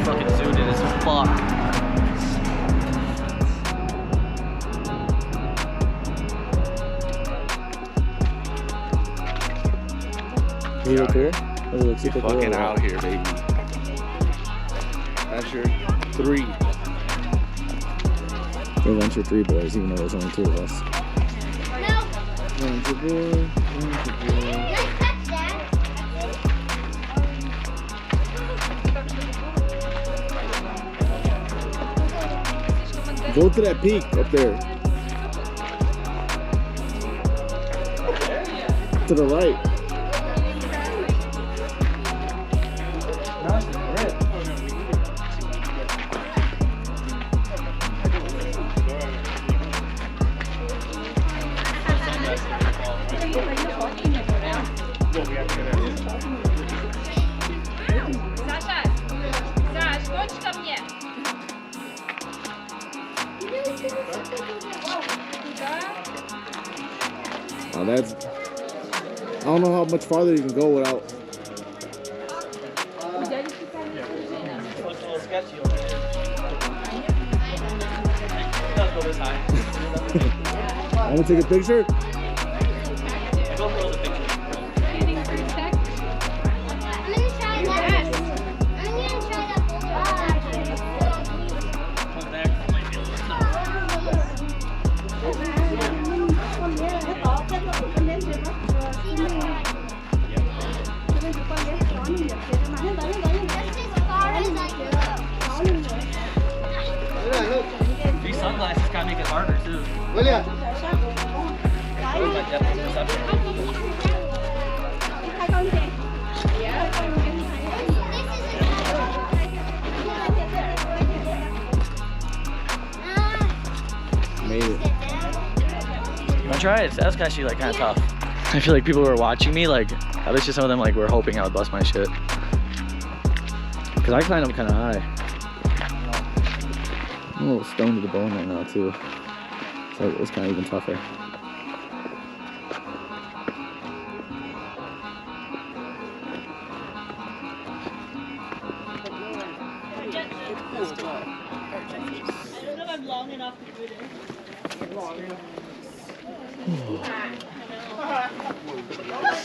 fucking zoomed in as fuck. You look here? You're fucking out here, baby. That's your 3. Well, that's your 3 boys, even though there's only 2 of us. No. One's a boy, one's a boy. Nice catch, Dad. Go to that peak up there. To the right. Oh, that's. I don't know how much farther you can go without. Looks a little sketchy over there. It does go this high. I'm gonna take a picture. Go for the picture. I'm gonna try that. I'm gonna try that Come back. Might be a little tough. These sunglasses kind of make it harder too. William. My depth of perception. Made it. You wanna try it? That's actually like kind of tough. I feel like people who were watching me, like at least some of them, like were hoping I would bust my shit. Cause I climbed up kind of high. I'm a little stoned to the bone right now too. So it's kind of even tougher.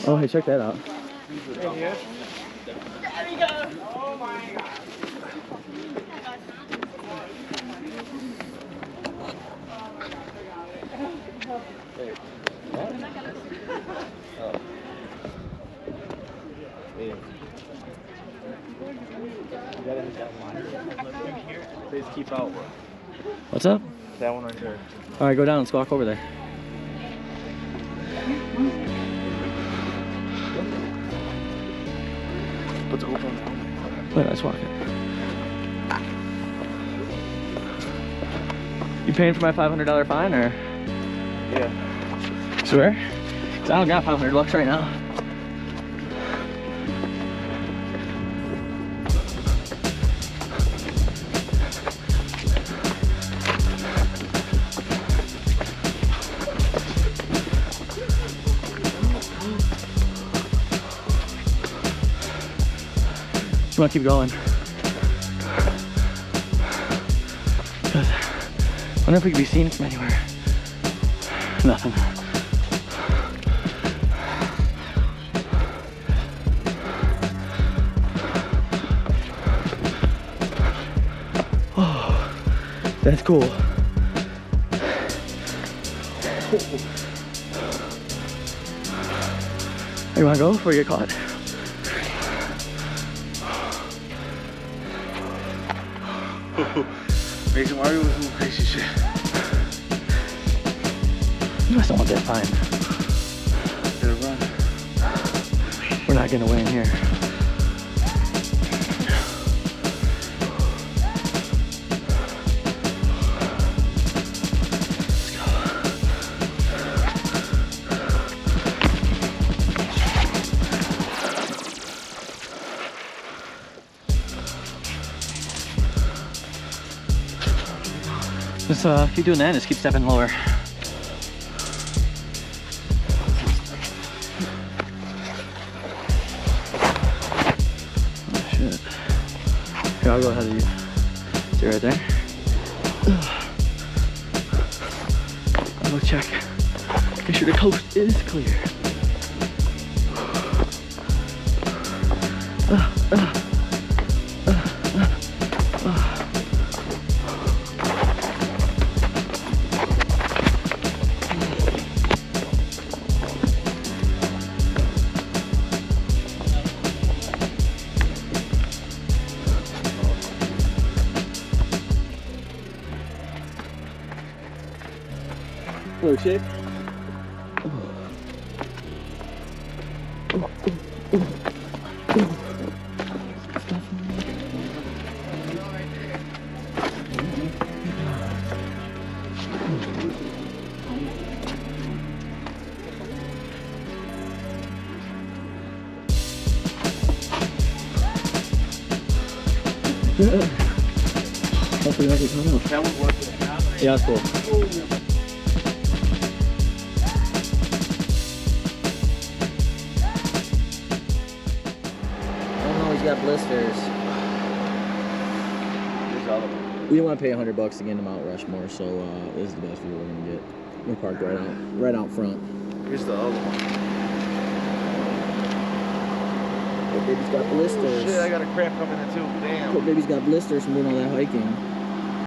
Oh, hey, check that out. Please keep out. What's up? That one right there. All right, go down and squawk over there. Put the hook on. Wait, let's walk it. You paying for my $500 fine, or? Yeah. Swear? 'Cause I don't got $500 right now. You want to keep going? Because I wonder if we could be seen from anywhere. Nothing. Oh, that's cool. Hey, you want to go before you get caught? Mason, why are you doing crazy shit? You must don't want that fine. Better run. We're not getting away in here. Just keep doing that and just keep stepping lower. Oh shit. Here, I'll go ahead of you. See right there? I'll go check. Make sure the coast is clear. Hello, chick. Hopefully that can come out. That was worth it. Yeah, that's cool. Oh no, he's got blisters. Here's all of them. We didn't want to pay $100 to get him out Rushmore, so this is the best view we're gonna get. We're parked right out front. Here's the other one. Poor baby's got blisters. Shit, I got a cramp coming in too. Damn. Poor baby's got blisters from doing all that hiking.